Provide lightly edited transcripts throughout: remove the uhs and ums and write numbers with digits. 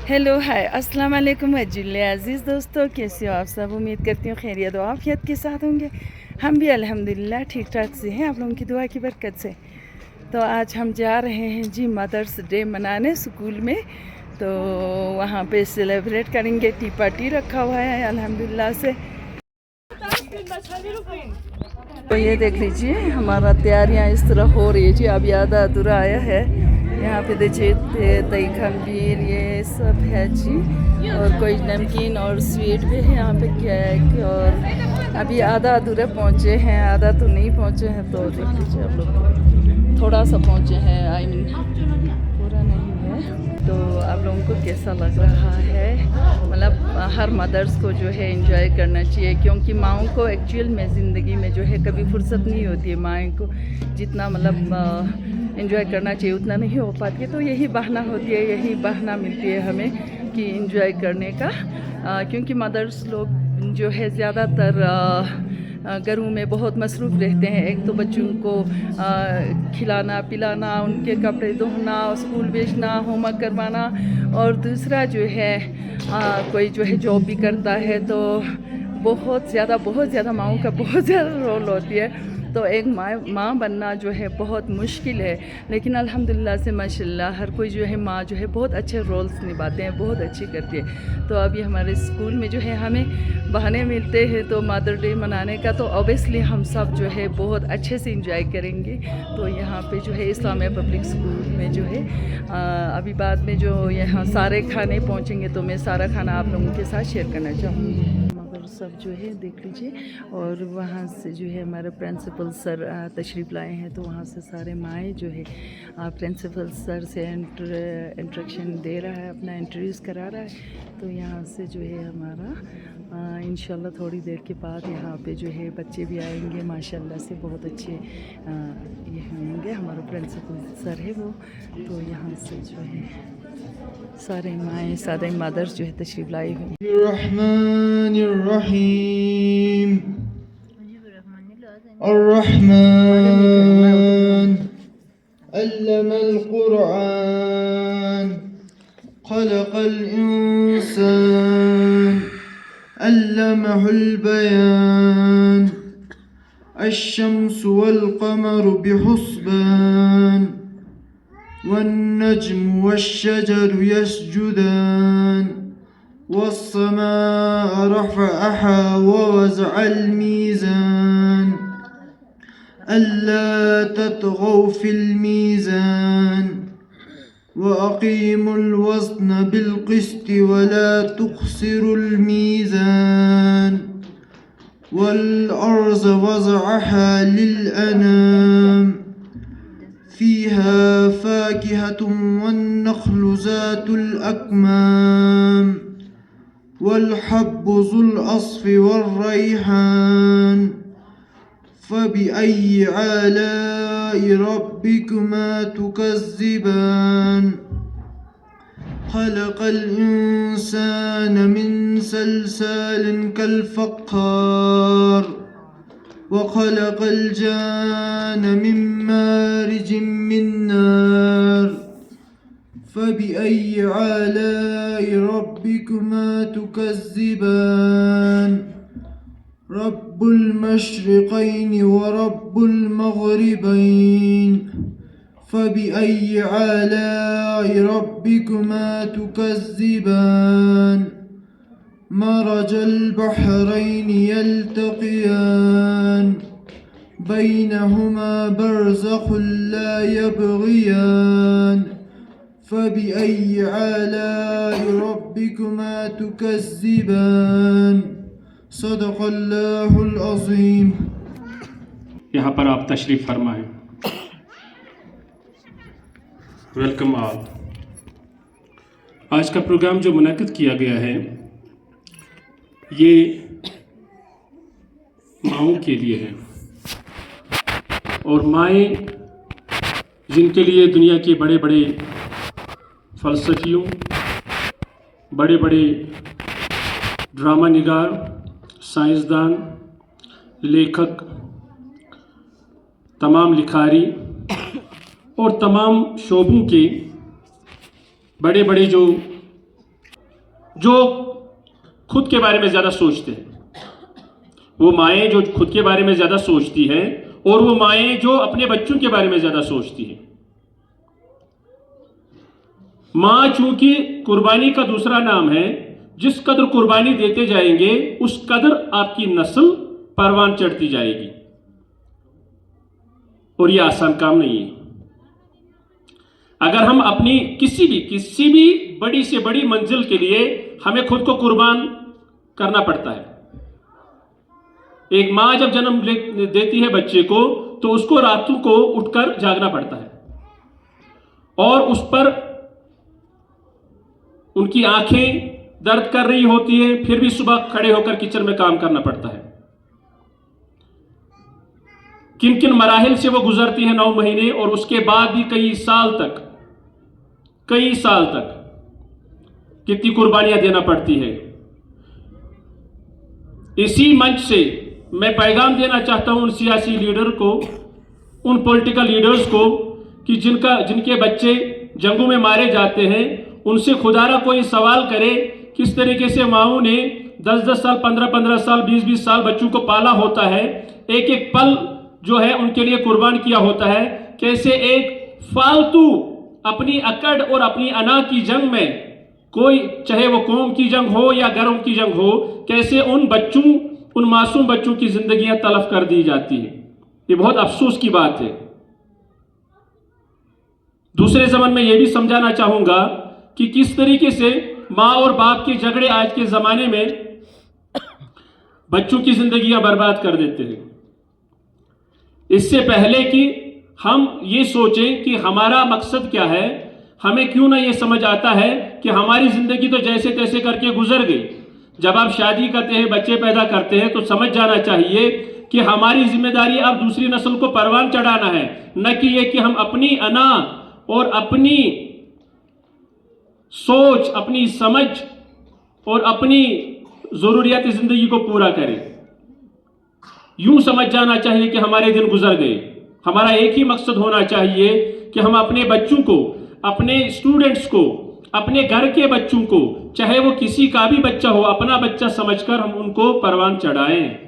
Hello hi अस्सलाम वालेकुम अजील अज़ीज़ दोस्तों, कैसे हो आप सब। उम्मीद करती हूँ खैरियत और आफियत के साथ होंगे। हम भी अल्हम्दुलिल्लाह ठीक ठाक से हैं, आप लोगों की दुआ की बरकत से। तो आज हम जा रहे हैं जी मदर्स डे मनाने स्कूल में। तो वहाँ पे सेलिब्रेट करेंगे, टी पार्टी रखा हुआ है अल्हम्दुलिल्लाह से। तो ये देख लीजिए हमारा तैयारियाँ इस तरह हो रही है जी। अभी आधा अधूरा आया है। यहाँ पे देखिए दही खमीर ये सब है जी, और कोई नमकीन और स्वीट भी है यहाँ पे, केक। और अभी आधा अधूरा पहुँचे हैं, आधा तो नहीं पहुँचे हैं। तो देख लीजिए आप लोग, थोड़ा सा पहुँचे हैं, आई मीन पूरा नहीं है। तो आप लोगों को कैसा लग रहा है? मतलब हर मदर्स को जो है एंजॉय करना चाहिए, क्योंकि माँओं को एक्चुअल में ज़िंदगी में जो है कभी फुर्सत नहीं होती है। माँ को जितना मतलब एंजॉय करना चाहिए उतना नहीं हो पाती है। तो यही बहाना होती है, यही बहाना मिलती है हमें कि एंजॉय करने का। क्योंकि मदर्स लोग जो है ज़्यादातर घरों में बहुत मसरूफ़ रहते हैं। एक तो बच्चों को खिलाना पिलाना, उनके कपड़े धोना, स्कूल भेजना, होमवर्क करवाना, और दूसरा जो है कोई जो है जॉब भी करता है। तो बहुत ज़्यादा माँओं का बहुत ज़्यादा रोल होती है। तो एक माँ बनना जो है बहुत मुश्किल है, लेकिन अल्हम्दुलिल्लाह से माशाल्लाह हर कोई जो है माँ जो है बहुत अच्छे रोल्स निभाते हैं, बहुत अच्छी करती है। तो अभी हमारे स्कूल में जो है हमें बहाने मिलते हैं तो मदर डे मनाने का, तो ऑब्वियसली हम सब जो है बहुत अच्छे से इंजॉय करेंगे। तो यहाँ पे जो है इस्लामिया पब्लिक स्कूल में जो है अभी बाद में जो यहाँ सारे खाने पहुँचेंगे तो मैं सारा खाना आप लोगों के साथ शेयर करना चाहूँगी। सब जो है देख लीजिए, और वहाँ से जो है हमारे प्रिंसिपल सर तशरीफ़ लाए हैं। तो वहाँ से सारे माएँ जो है प्रिंसिपल सर से इंट्रैक्शन दे रहा है, अपना इंट्रोड्यूस करा रहा है। तो यहाँ से जो है हमारा इंशाल्लाह थोड़ी देर के बाद यहाँ पे जो है बच्चे भी आएंगे माशाल्लाह से, बहुत अच्छे ये होंगे। हमारा प्रिंसिपल सर है वो। तो यहाँ से जो है सारे माएँ सारे मदर्स जो है तशरीफ़ लाई हुई। अर्रहमान अल्लमल क़ुरआन ख़लक़ल इंसान अल्लमहुल बयान अश्शम्सु वल क़मरु बिहुस्बान वन्नज्मु वश्शजरु यस्जुदान वस्समाअ रफ़अहा ववज़अल मीज़ान अल्ला ततग़ौ फ़िल मीज़ान वअक़ीमुल वज़्न बिल क़िस्ति वला तुख़सिरुल मीज़ान वल अर्ज़ वज़अहा लिल अनाम फ़ीहा फ़ाकिहतुन वन्नख़्लु ज़ातुल अकमाम वल्हब्बु ज़ुल अस्फ़ि वर्रैहान फ़बिअय्यि आलाइ रब्बिकुमा तुकज़्ज़िबान ख़लक़ल इंसान मिन सलसालिन कल-फ़ख़्ख़ार वख़लक़ल जान्न मिन मारिजिम मिन नार फ़बिअय्यि आलाइ रब्बिकुमा तुकज़्ज़िबान रब्बुल मशरिक़ैनि व रब्बुल मग़रिबैन फ़बिअय्यि आलाइ रब्बिकुमा तुकज़्ज़िबान मरजल बहरैनि यल्तक़ियान बैनहुमा बरज़ख़ुन ला यबग़ियान फ़बिअय्यि आलाइ रब्बिकुमा तुकज़्ज़िबान सदक़ल्लाहुल अज़ीम। यहाँ पर आप तशरीफ़ फरमाएं। Welcome all. आज का प्रोग्राम जो मुनाकिद किया गया है ये माँओं के लिए है, और माएँ जिनके लिए दुनिया के बड़े बड़े फ़लसफ़ियों, बड़े बड़े ड्रामा निगार, साइंसदान, लेखक, तमाम लिखारी और तमाम शोबों के बड़े बड़े जो जो खुद के बारे में ज़्यादा सोचते हैं, वो माएँ जो खुद के बारे में ज़्यादा सोचती हैं, और वो माएँ जो अपने बच्चों के बारे में ज़्यादा सोचती हैं। माँ चूंकि कुर्बानी का दूसरा नाम है, जिस कदर कुर्बानी देते जाएंगे उस कदर आपकी नस्ल परवान चढ़ती जाएगी, और यह आसान काम नहीं है। अगर हम अपनी किसी भी बड़ी से बड़ी मंजिल के लिए हमें खुद को कुर्बान करना पड़ता है। एक माँ जब जन्म देती है बच्चे को, तो उसको रातों को उठकर जागना पड़ता है, और उस पर उनकी आंखें दर्द कर रही होती है, फिर भी सुबह खड़े होकर किचन में काम करना पड़ता है। किन किन मराहिल से वो गुजरती है 9 महीने, और उसके बाद भी कई साल तक कितनी कुर्बानियां देना पड़ती है। इसी मंच से मैं पैगाम देना चाहता हूं उन सियासी लीडर को, उन पॉलिटिकल लीडर्स को, कि जिनके बच्चे जंगों में मारे जाते हैं, उनसे खुदारा कोई सवाल करे किस तरीके से माओं ने 10-10 साल, 15-15 साल, 20-20 साल बच्चों को पाला होता है, एक एक पल जो है उनके लिए कुर्बान किया होता है। कैसे एक फालतू अपनी अकड़ और अपनी अना की जंग में, कोई चाहे वो कौम की जंग हो या घरों की जंग हो, कैसे उन मासूम बच्चों की जिंदगियां तलफ कर दी जाती है। ये बहुत अफसोस की बात है। दूसरे ज़माने में यह भी समझाना चाहूंगा कि किस तरीके से माँ और बाप के झगड़े आज के ज़माने में बच्चों की जिंदगियां बर्बाद कर देते हैं। इससे पहले कि हम ये सोचें कि हमारा मकसद क्या है, हमें क्यों ना ये समझ आता है कि हमारी जिंदगी तो जैसे तैसे करके गुजर गई। जब आप शादी करते हैं, बच्चे पैदा करते हैं, तो समझ जाना चाहिए कि हमारी जिम्मेदारी अब दूसरी नस्ल को परवान चढ़ाना है, न कि ये कि हम अपनी अना और अपनी सोच, अपनी समझ और अपनी जरूरियात जिंदगी को पूरा करें। यूं समझ जाना चाहिए कि हमारे दिन गुजर गए। हमारा एक ही मकसद होना चाहिए कि हम अपने बच्चों को, अपने स्टूडेंट्स को, अपने घर के बच्चों को, चाहे वो किसी का भी बच्चा हो, अपना बच्चा समझकर हम उनको परवान चढ़ाएं।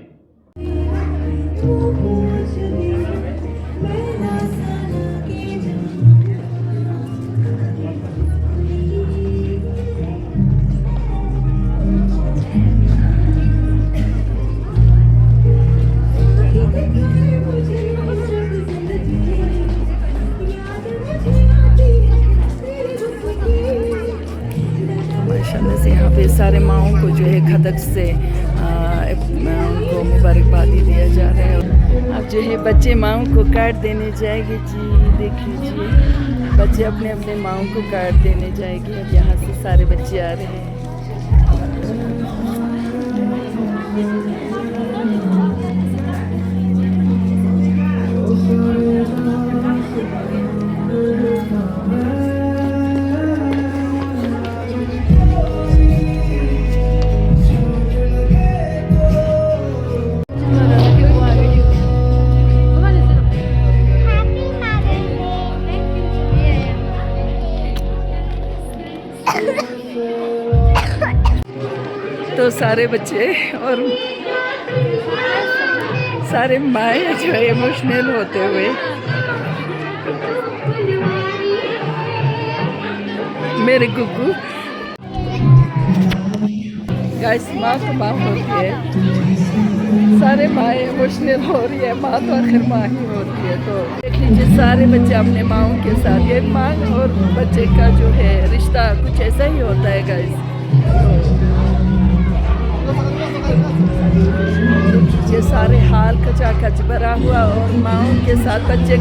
यहाँ पे सारे माओं को जो है खदक से उनको मुबारकबादी दिया जा रहा है। अब जो है बच्चे माओं को काट देने जाएंगे जी, देख लीजिए बच्चे अपने अपने माओं को काट देने जाएंगे। अब यहाँ से सारे बच्चे आ रहे हैं। तो सारे बच्चे और सारे माएँ जो है इमोशनल होते हुए, मेरे गुग्गू गाइस, माँ तो माँ होती है, सारे माएँ इमोशनल हो रही है, माँ तो आखिर माँ ही होती है। तो देख लीजिए सारे बच्चे अपने माँओं के साथ, ये माँ और बच्चे का जो है रिश्ता कुछ ऐसा ही होता है गाइस। देखिए सारे हाल कचाकच भरा हुआ, और माँओं के साथ बच्चे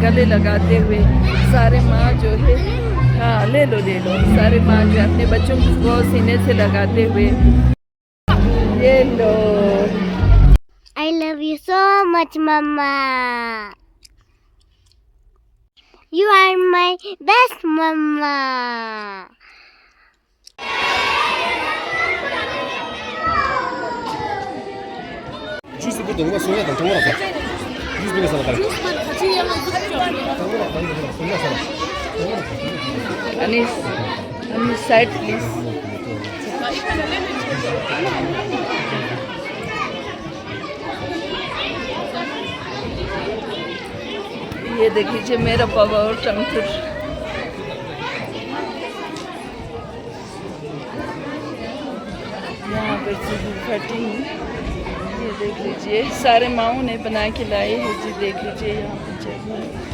गले लगाते हुए, सारे माँ जो है, हाँ ले लो सारे माँ जो अपने बच्चों को सीने से लगाते हुए, ये लो। I love you so much, Mama. You are my best Mama. 주스부터 누가 소리야? 정말 없어. 주스 비가 사다. Anis, side please. ये देख लीजिए मेरा पावा और टंगटुर। यहाँ पर कटिंग, ये देख लीजिए सारे माओ ने बना के लाए हैं जी। देख लीजिए यहाँ पर जगह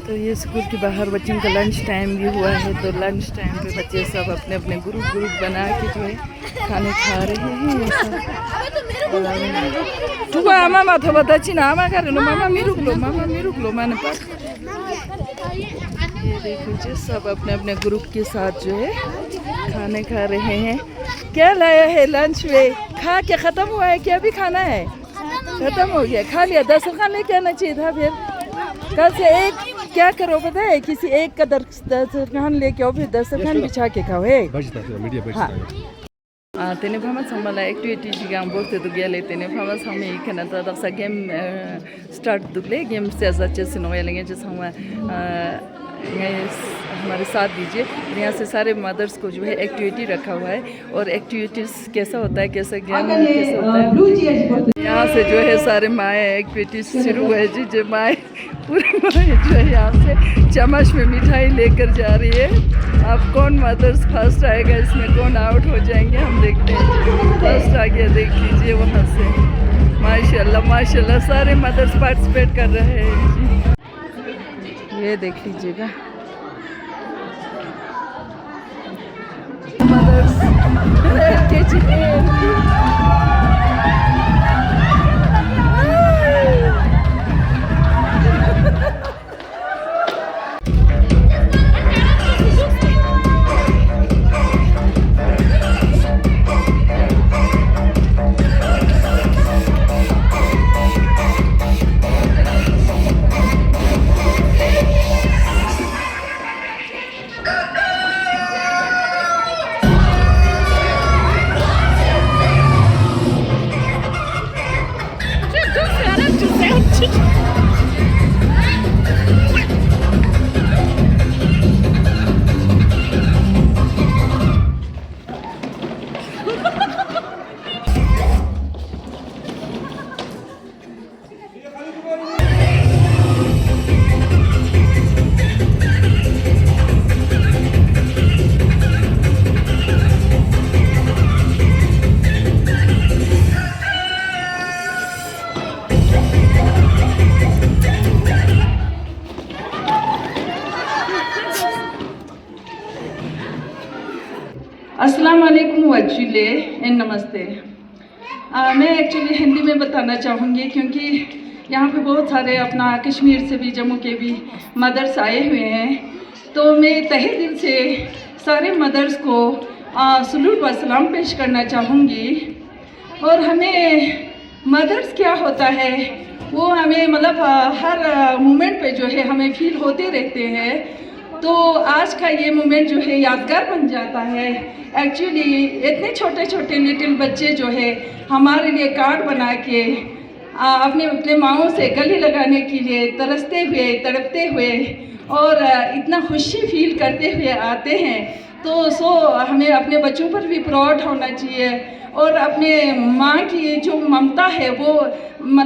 तो ये स्कूल के बाहर बच्चों का लंच टाइम भी हुआ है। तो लंच टाइम पे बच्चे सब अपने अपने ग्रुप बना के जो है खाने खा रहे हैं। ये सब तू आमा माथा बताची ना आमा कर लो मामा मिरुक लो मैंने पास। ये देख लीजिए सब अपने अपने ग्रुप के साथ जो है खाने खा रहे हैं। क्या लाया है लंच में? खा के ख़त्म हुआ है क्या? अभी खाना है? ख़त्म हो गया, खा लिया। दस्तरखान लेके आना चाहिए था फिर। कल से एक क्या करो पता है, किसी एक का दस्तरखान लेके आओ, फिर दस्तरखान बिछा के खाओ है। तेने भामा संभाला एक्टिविटी जिगां बोलते तो गया लेते ने भामा संग में इखना तो दक्सा गेम स्टार्ट दुगले गेम से अच्छे से नोया लेंगे जो संग हमारे साथ दीजिए। यहाँ से सारे मदर्स को जो है एक्टिविटी रखा हुआ है और एक्टिविटीज़ कैसा होता है, कैसा गेम कैसा होता है। यहाँ से जो है सारे माएँ एक्टिविटीज़ शुरू है जी। जो माएँ पूरी माएँ जो है यहाँ से चम्मच में मिठाई लेकर जा रही है। अब कौन मदर्स फर्स्ट आएगा, इसमें कौन आउट हो जाएंगे हम देखते हैं। फर्स्ट आ गया देख लीजिए वहाँ से। माशाल्लाह माशाल्लाह सारे मदर्स पार्टिसिपेट कर रहे हैं जी। ये देख लीजिएगा मदर्स अस्सलाम वालेकुम एक्चुअली एंड नमस्ते। मैं एक्चुअली हिंदी में बताना चाहूँगी क्योंकि यहाँ पे बहुत सारे अपना कश्मीर से भी जम्मू के भी मदर्स आए हुए हैं। तो मैं तहे दिल से सारे मदर्स को सलूट व सलाम पेश करना चाहूँगी। और हमें मदर्स क्या होता है वो हमें मतलब हर मोमेंट पे जो है हमें फील होते रहते हैं। तो आज का ये मोमेंट जो है यादगार बन जाता है। एक्चुअली इतने छोटे छोटे लिटिल बच्चे जो है हमारे लिए कार्ड बना के अपने अपने माओं से गले लगाने के लिए तरसते हुए तड़पते हुए और इतना खुशी फील करते हुए आते हैं। तो हमें अपने बच्चों पर भी प्राउड होना चाहिए और अपने माँ की जो ममता है वो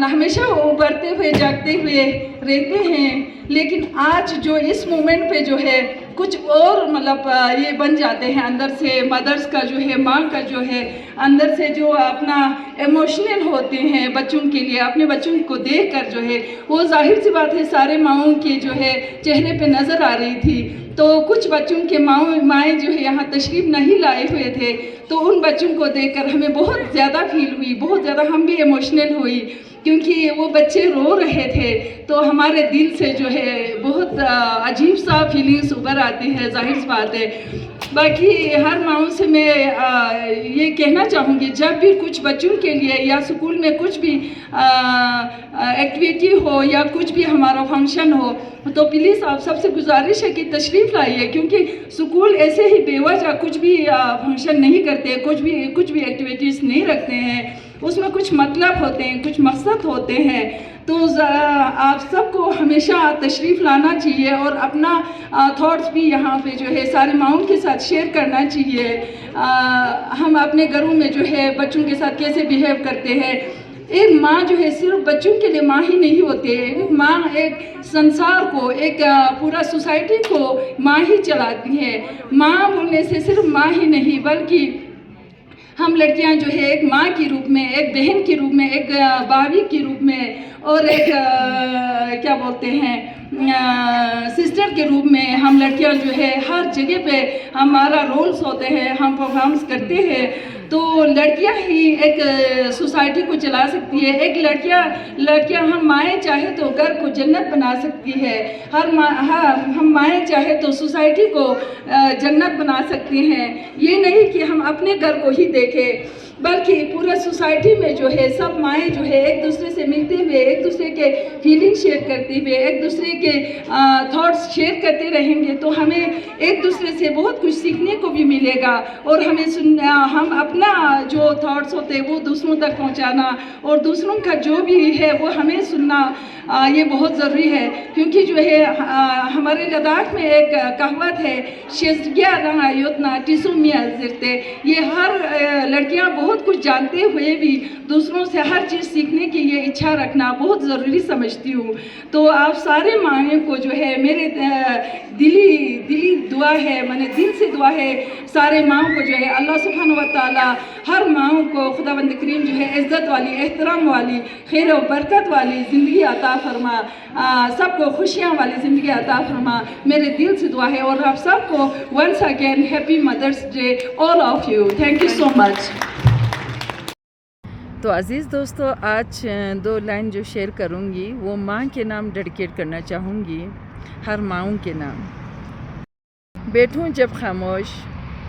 हमेशा उभरते हुए जागते हुए रहते हैं। लेकिन आज जो इस मोमेंट पे जो है कुछ और मतलब ये बन जाते हैं अंदर से। मदर्स का जो है, माँ का जो है अंदर से जो अपना इमोशनल होते हैं बच्चों के लिए, अपने बच्चों को देखकर जो है वो जाहिर सी बात है सारे माँओं के जो है चेहरे पे नज़र आ रही थी। तो कुछ बच्चों के माएँ जो है यहाँ तशरीफ़ नहीं लाए हुए थे, तो उन बच्चों को देखकर हमें बहुत ज़्यादा फील हुई, बहुत ज़्यादा हम भी इमोशनल हुई। क्योंकि वो बच्चे रो रहे थे तो हमारे दिल से जो है बहुत अजीब सा फीलिंग्स उभर आती है, जाहिर सी बात है। बाकी हर माँ से मैं ये कहना चाहूँगी, जब भी कुछ बच्चों के लिए या स्कूल में कुछ भी एक्टिविटी हो या कुछ भी हमारा फंक्शन हो तो प्लीज़ आप सबसे गुजारिश है कि तशरीफ़ लाइए, क्योंकि स्कूल ऐसे ही बेवजह कुछ भी फंक्शन नहीं करते, कुछ भी एक्टिविटीज़ नहीं रखते हैं, उसमें कुछ मतलब होते हैं, कुछ मकसद होते हैं। तो आप सबको हमेशा तशरीफ़ लाना चाहिए और अपना थॉट्स भी यहाँ पे जो है सारे माओं के साथ शेयर करना चाहिए। हम अपने घरों में जो है बच्चों के साथ कैसे बिहेव करते हैं। एक माँ जो है सिर्फ बच्चों के लिए माँ ही नहीं होती है, एक माँ एक संसार को, एक पूरा सोसाइटी को माँ ही चलाती है। माँ बोलने से सिर्फ माँ ही नहीं बल्कि हम लड़कियां जो है एक माँ के रूप में, एक बहन के रूप में, एक भाभी के रूप में और एक क्या बोलते हैं सिस्टर के रूप में हम लड़कियां जो है हर जगह पे हमारा रोल्स होते हैं, हम परफॉर्म्स करते हैं। तो लड़कियां ही एक सोसाइटी को चला सकती है। एक लड़कियां हम माएँ चाहे तो घर को जन्नत बना सकती है। हम माएँ चाहे तो सोसाइटी को जन्नत बना सकती हैं। ये नहीं कि हम अपने घर को ही देखें बल्कि पूरे सोसाइटी में जो है सब माएँ जो है एक दूसरे से मिलते हुए, एक दूसरे के फीलिंग शेयर करते हुए, एक दूसरे के थॉट्स शेयर करते रहेंगे तो हमें एक दूसरे से बहुत कुछ सीखने को भी मिलेगा और हम अपना जो थॉट्स होते हैं वो दूसरों तक पहुंचाना और दूसरों का जो भी है वो हमें सुनना ये बहुत ज़रूरी है। क्योंकि जो है हमारे लद्दाख में एक कहावत है, शेज़गिया रंगा योतना टिसु मिया ज़िरते। ये हर लड़कियां बहुत कुछ जानते हुए भी दूसरों से हर चीज़ सीखने की ये इच्छा रखना बहुत ज़रूरी समझती हूँ। तो आप सारे माँ को जो है मेरे दिली दुआ है, मैंने दिल से दुआ है सारे माँ को जो है अल्लाह सुब्हानहू व तआला हर माँ को खुदावंद करीम जो है इज़्ज़त वाली, एहतराम वाली, खैर और बरकत वाली ज़िंदगी अता फरमा, सबको खुशियाँ वाली ज़िंदगी अता फरमा। मेरे दिल से दुआ है और आप सबको once again happy mother's day all of you. Thank you so much. तो अज़ीज़ दोस्तों, आज 2 लाइन जो शेयर करूँगी वो माँ के नाम डेडिकेट करना चाहूँगी, हर माँओं के नाम। बैठूं जब खामोश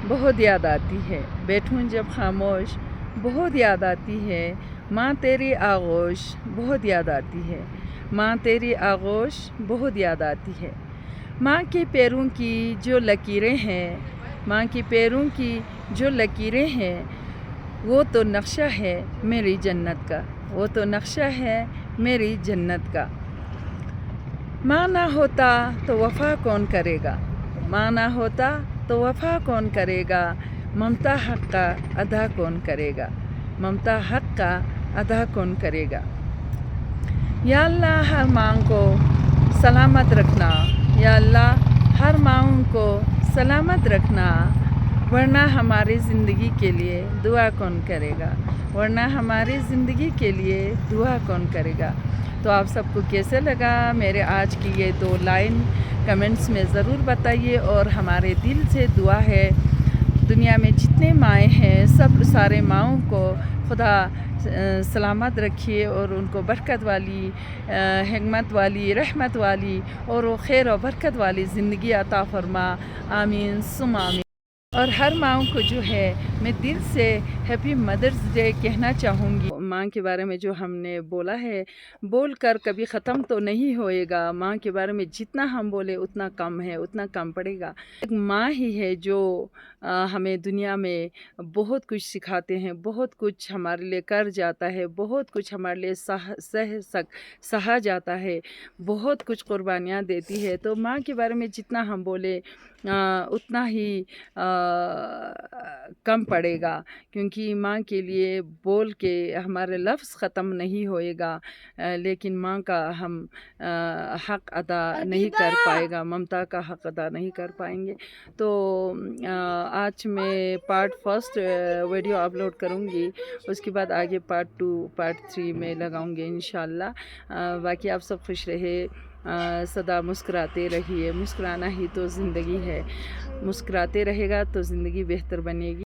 बहुत याद आती है, बैठूं जब खामोश बहुत याद आती है, माँ तेरी आगोश बहुत याद आती है, माँ तेरी आगोश बहुत याद आती है। माँ के पैरों की जो लकीरें हैं, माँ के पैरों की जो लकीरें हैं वो तो नक्शा है मेरी जन्नत का, वो तो नक्शा है मेरी जन्नत का। माँ ना होता तो वफ़ा कौन करेगा, माँ ना होता तो वफ़ा कौन करेगा, ममता हक़ का अदा कौन करेगा, ममता हक़ का अदा कौन करेगा। या अल्लाह हर माँ को सलामत रखना, या अल्लाह हर माँ को सलामत रखना, वरना हमारी ज़िंदगी के लिए दुआ कौन करेगा, वरना हमारी ज़िंदगी के लिए दुआ कौन करेगा। तो आप सबको कैसे लगा मेरे आज की ये 2 लाइन कमेंट्स में ज़रूर बताइए। और हमारे दिल से दुआ है दुनिया में जितने माएँ हैं सब सारे माँओं को खुदा सलामत रखिए और उनको बरकत वाली, हिकमत वाली, रहमत वाली और वो खैर और बरकत वाली ज़िंदगी अता फरमा। आमीन सुम आमीन। और हर माँ को जो है मैं दिल से हैप्पी मदर्स डे कहना चाहूँगी। माँ के बारे में जो हमने बोला है बोलकर कभी ख़त्म तो नहीं होएगा। माँ के बारे में जितना हम बोले उतना कम है, उतना कम पड़ेगा। एक माँ ही है जो हमें दुनिया में बहुत कुछ सिखाते हैं, बहुत कुछ हमारे लिए कर जाता है, बहुत कुछ हमारे लिए सहा जाता है, बहुत कुछ कुर्बानियाँ देती है। तो माँ के बारे में जितना हम बोले उतना ही कम पड़ेगा, क्योंकि माँ के लिए बोल के हमारे लफ्ज़ ख़त्म नहीं होएगा, लेकिन माँ का हम हक़ अदा नहीं कर पाएगा, ममता का हक़ अदा नहीं कर पाएंगे। तो आज मैं पार्ट 1 वीडियो अपलोड करूँगी, उसके बाद आगे पार्ट 2 पार्ट 3 में लगाऊँगी इंशाल्लाह। बाकी आप सब खुश रहे, सदा मुस्कुराते रहिए। मुस्कुराना ही तो ज़िंदगी है, मुस्कुराते रहेगा तो ज़िंदगी बेहतर बनेगी।